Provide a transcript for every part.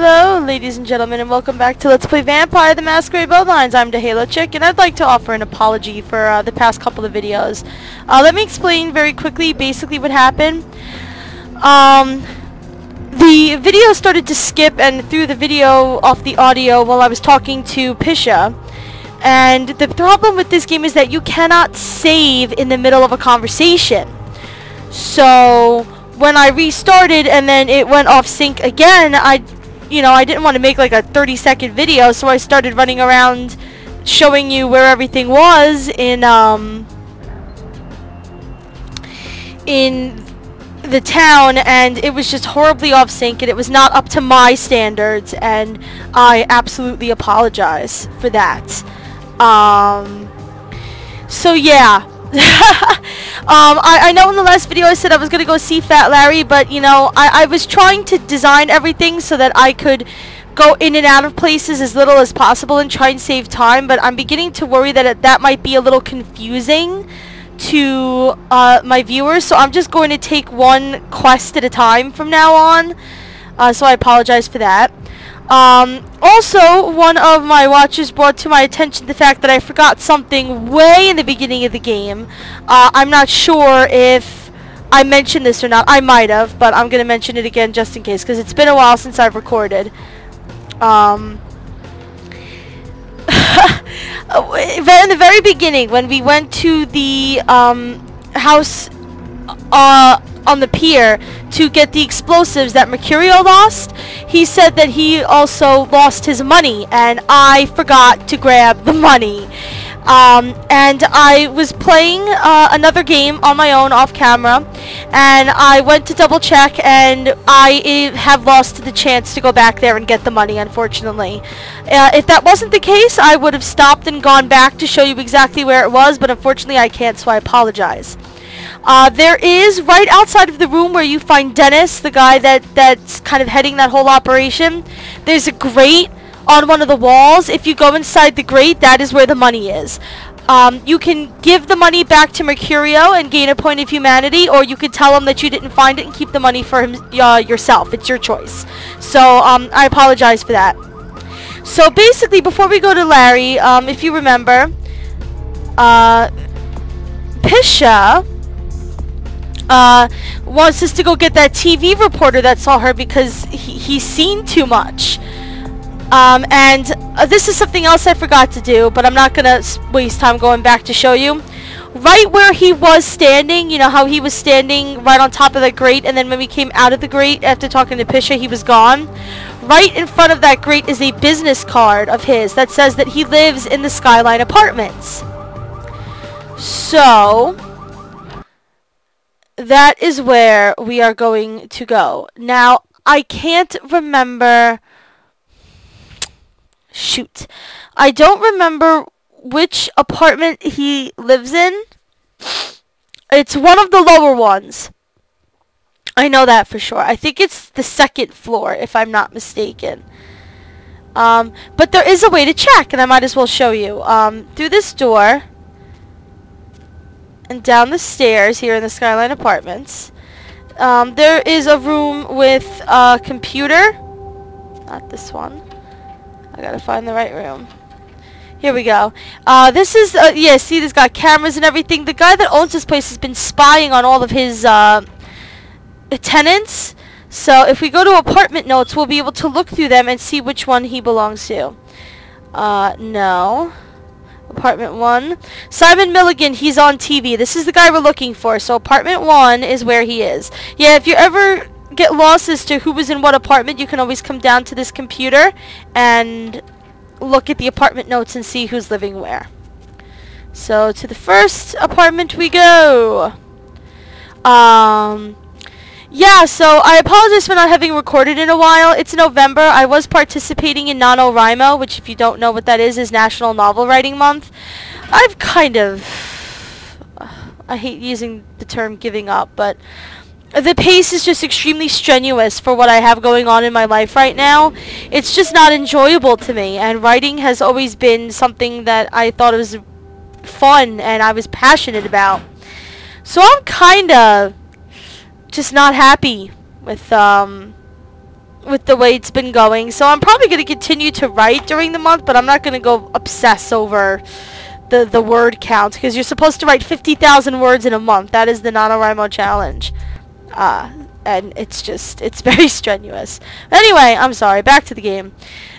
Hello, ladies and gentlemen, and welcome back to Let's Play Vampire the Masquerade Bloodlines. I'm the Halo Chick, and I'd like to offer an apology for the past couple of videos. Let me explain very quickly basically what happened. The video started to skip and threw the video off the audio while I was talking to Pisha. And the problem with this game is that you cannot save in the middle of a conversation. So when I restarted and then it went off sync again, I didn't want to make like a 30-second video, so I started running around showing you where everything was in the town, and it was just horribly off sync, and it was not up to my standards, and I absolutely apologize for that. So yeah. I know in the last video I said I was going to go see Fat Larry, but, you know, I was trying to design everything so that I could go in and out of places as little as possible and try and save time, but I'm beginning to worry that that might be a little confusing to my viewers, so I'm just going to take one quest at a time from now on, so I apologize for that. Also, one of my watchers brought to my attention the fact that I forgot something way in the beginning of the game. I'm not sure if I mentioned this or not. I might have, but I'm going to mention it again just in case, because it's been a while since I've recorded. In the very beginning, when we went to the house on the pier to get the explosives that Mercurio lost, he said that he also lost his money, and I forgot to grab the money. And I was playing another game on my own off camera, and I went to double check, and I have lost the chance to go back there and get the money, unfortunately. If that wasn't the case, I would have stopped and gone back to show you exactly where it was, but unfortunately I can't, so I apologize. There is, right outside of the room where you find Dennis, the guy that's kind of heading that whole operation, there's a grate on one of the walls. If you go inside the grate, that is where the money is. You can give the money back to Mercurio and gain a point of humanity, or you could tell him that you didn't find it and keep the money for him yourself. It's your choice. So, I apologize for that. So, basically, before we go to Larry, if you remember, Pisha wants us to go get that TV reporter that saw her because he's seen too much. And this is something else I forgot to do, but I'm not gonna waste time going back to show you. Right where he was standing, you know how he was standing right on top of the grate, and then when we came out of the grate after talking to Pisha, he was gone. Right in front of that grate is a business card of his that says that he lives in the Skyline Apartments. So that is where we are going to go. Now, I can't remember. Shoot. I don't remember which apartment he lives in. It's one of the lower ones. I know that for sure. I think it's the second floor, if I'm not mistaken. But there is a way to check, and I might as well show you. Through this door and down the stairs here in the Skyline Apartments, there is a room with a computer. Not this one. I gotta find the right room. Here we go. This is, yeah, see, this got cameras and everything. The guy that owns this place has been spying on all of his tenants. So if we go to apartment notes, we'll be able to look through them and see which one he belongs to. No. Apartment 1. Simon Milligan, he's on TV. This is the guy we're looking for. So apartment 1 is where he is. Yeah, if you ever get lost as to who was in what apartment, you can always come down to this computer and look at the apartment notes and see who's living where. So to the first apartment we go. Yeah, so I apologize for not having recorded in a while. It's November. I was participating in NaNoWriMo, which, if you don't know what that is National Novel Writing Month. I've kind of, I hate using the term giving up, but the pace is just extremely strenuous for what I have going on in my life right now. It's just not enjoyable to me, and writing has always been something that I thought was fun and I was passionate about. So I'm kind of just not happy with with the way it's been going. So I'm probably going to continue to write during the month, but I'm not going to go obsess over the word count, because you're supposed to write 50,000 words in a month. That is the NaNoWriMo challenge. And it's very strenuous. Anyway, I'm sorry, back to the game.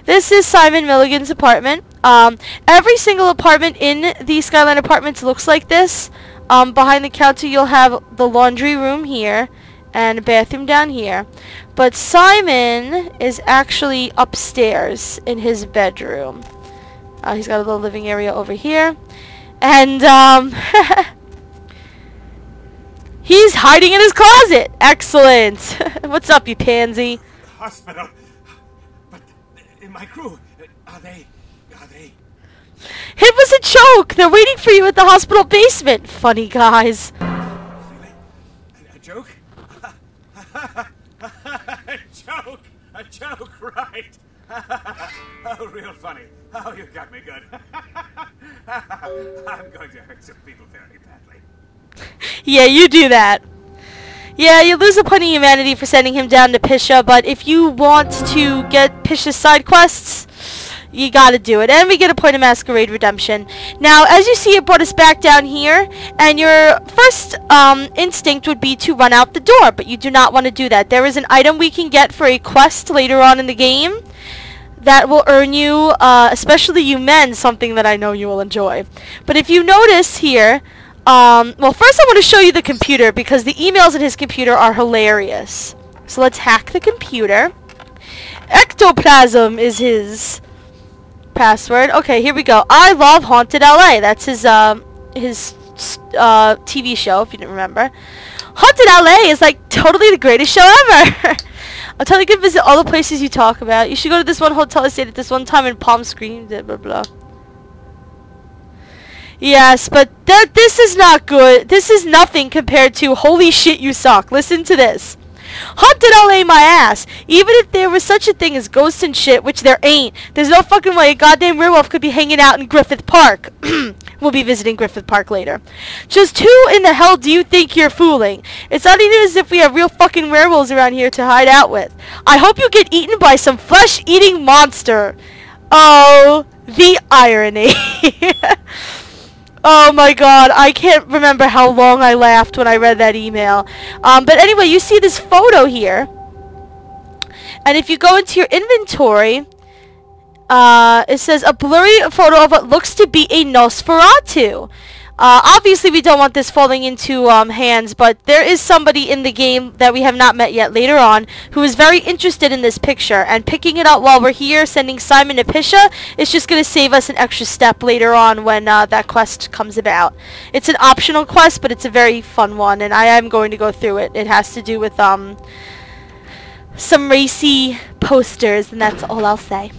This is Simon Milligan's apartment. Every single apartment in the Skyline Apartments looks like this. Behind the counter you'll have the laundry room here and a bathroom down here. But Simon is actually upstairs in his bedroom. He's got a little living area over here. And, he's hiding in his closet! Excellent! What's up, you pansy? Hospital. But my crew, are they... It was a joke! They're waiting for you at the hospital basement, funny guys. Really? A joke? A joke, right? Oh, real funny. Oh, you got me good. I'm going to hurt some people very badly. Yeah, you do that. Yeah, you lose a point of humanity for sending him down to Pisha, but if you want to get Pisha's side quests, you gotta do it. And we get a point of Masquerade Redemption. Now, as you see, it brought us back down here, and your first instinct would be to run out the door, but you do not want to do that. There is an item we can get for a quest later on in the game that will earn you, especially you men, something that I know you will enjoy. But if you notice here, well, first I want to show you the computer, because the emails in his computer are hilarious. So let's hack the computer. Ectoplasm is his password. Okay, here we go. I love Haunted LA. That's his TV show, if you didn't remember. Haunted LA is like totally the greatest show ever. I'll tell you to visit all the places you talk about. You should go to this one hotel I stayed at this one time in Palm Springs, blah blah blah. Yes, but this is not good. This is nothing compared to holy shit you suck. Listen to this. Haunted LA my ass. Even if there was such a thing as ghosts and shit, which there ain't, there's no fucking way a goddamn werewolf could be hanging out in Griffith Park. We'll be visiting Griffith Park later. Just who in the hell do you think you're fooling? It's not even as if we have real fucking werewolves around here to hide out with. I hope you get eaten by some flesh-eating monster. Oh, the irony. Oh my god, I can't remember how long I laughed when I read that email. But anyway, you see this photo here. And if you go into your inventory, it says a blurry photo of what looks to be a Nosferatu. Obviously, we don't want this falling into hands, but there is somebody in the game that we have not met yet later on who is very interested in this picture, and picking it up while we're here, sending Simon to Pisha, is just going to save us an extra step later on when that quest comes about. It's an optional quest, but it's a very fun one, and I am going to go through it. It has to do with some racy posters, and that's all I'll say.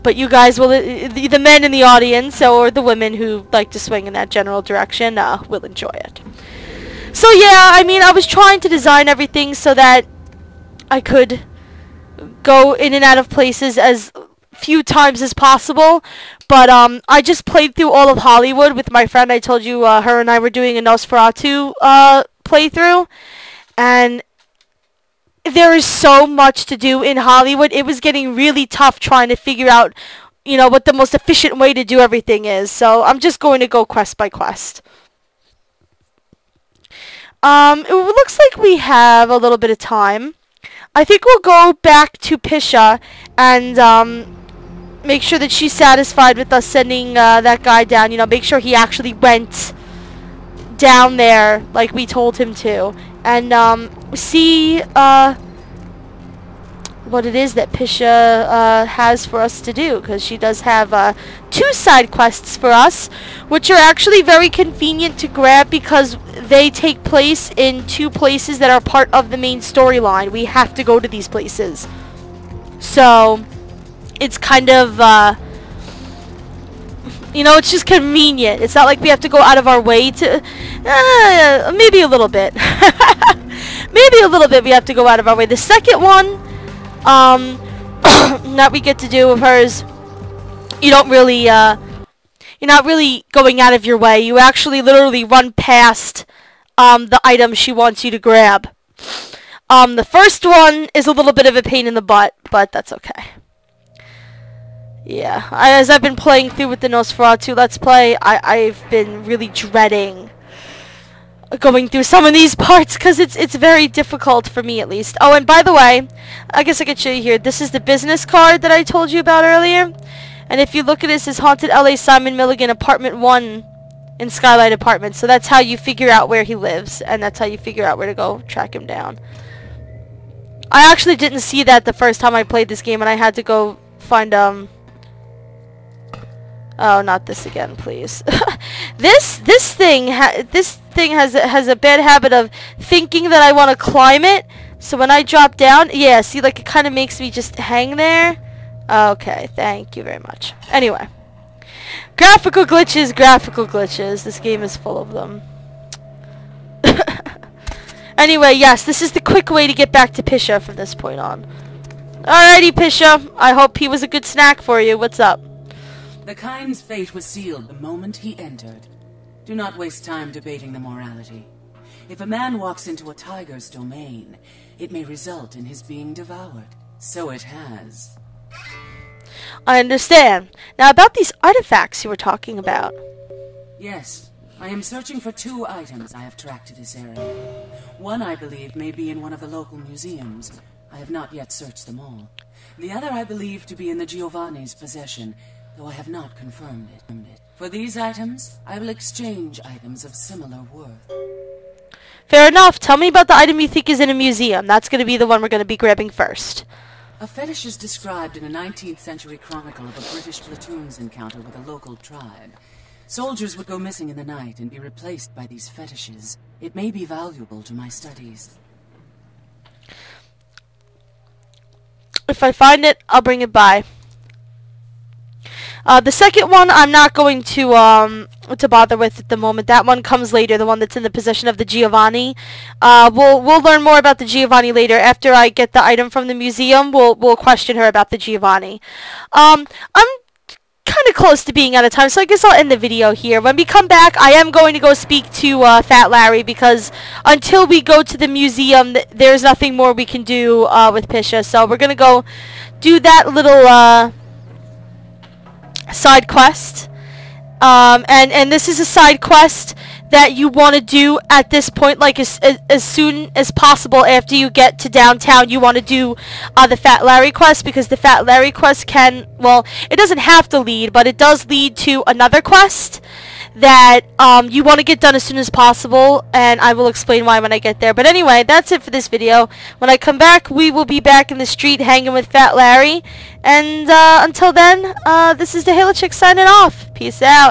But you guys will, the men in the audience, or the women who like to swing in that general direction, will enjoy it. So yeah, I mean, I was trying to design everything so that I could go in and out of places as few times as possible. But I just played through all of Hollywood with my friend. I told you her and I were doing a Nosferatu playthrough, and there is so much to do in Hollywood. It was getting really tough trying to figure out, you know, what the most efficient way to do everything is. So I'm just going to go quest by quest. It looks like we have a little bit of time. I think we'll go back to Pisha and make sure that she's satisfied with us sending that guy down. You know, make sure he actually went down there like we told him to. And see what it is that Pisha has for us to do, because she does have 2 side quests for us, which are actually very convenient to grab because they take place in 2 places that are part of the main storyline. We have to go to these places, so it's kind of you know, it's just convenient. It's not like we have to go out of our way to maybe a little bit. Maybe a little bit we have to go out of our way. The second one that we get to do with hers, you don't really you're not really going out of your way. You actually literally run past the item she wants you to grab. The first one is a little bit of a pain in the butt, but that's okay. Yeah, as I've been playing through with the Nosferatu Let's Play, I've been really dreading going through some of these parts because it's very difficult for me, at least. Oh, and by the way, I guess I could show you here. This is the business card that I told you about earlier. And if you look at this, it's Haunted LA Simon Milligan Apartment 1 in Skylight Apartments. So that's how you figure out where he lives, and that's how you figure out where to go track him down. I actually didn't see that the first time I played this game, and I had to go find oh, not this again, please. This thing has a bad habit of thinking that I want to climb it. So when I drop down, yeah, see, like it kind of makes me just hang there. Okay, thank you very much. Anyway, graphical glitches. This game is full of them. Anyway, yes, this is the quick way to get back to Pisha from this point on. Alrighty, Pisha. I hope he was a good snack for you. What's up? The kind's fate was sealed the moment he entered. Do not waste time debating the morality. If a man walks into a tiger's domain, it may result in his being devoured. So it has. I understand. Now about these artifacts you were talking about. Yes, I am searching for 2 items I have tracked to this area. One, I believe, may be in one of the local museums. I have not yet searched them all. The other I believe to be in the Giovanni's possession, though I have not confirmed it. For these items, I will exchange items of similar worth. Fair enough. Tell me about the item you think is in a museum. That's going to be the one we're going to be grabbing first. A fetish is described in a 19th century chronicle of a British platoon's encounter with a local tribe. Soldiers would go missing in the night and be replaced by these fetishes. It may be valuable to my studies. If I find it, I'll bring it by. The second one I'm not going to bother with at the moment. That one comes later, the one that's in the possession of the Giovanni. We'll learn more about the Giovanni later. After I get the item from the museum, we'll question her about the Giovanni. I'm kind of close to being out of time, so I guess I'll end the video here. When we come back, I am going to go speak to Fat Larry, because until we go to the museum, there's nothing more we can do with Pisha. So we're going to go do that little side quest, and this is a side quest that you want to do at this point, like as soon as possible after you get to downtown. You want to do the Fat Larry quest, because the Fat Larry quest can, well, it doesn't have to lead, but it does lead to another quest that you want to get done as soon as possible, and I will explain why when I get there. But anyway, that's it for this video. When I come back, we will be back in the street hanging with Fat Larry, and until then, this is the Halo Chick signing off. Peace out.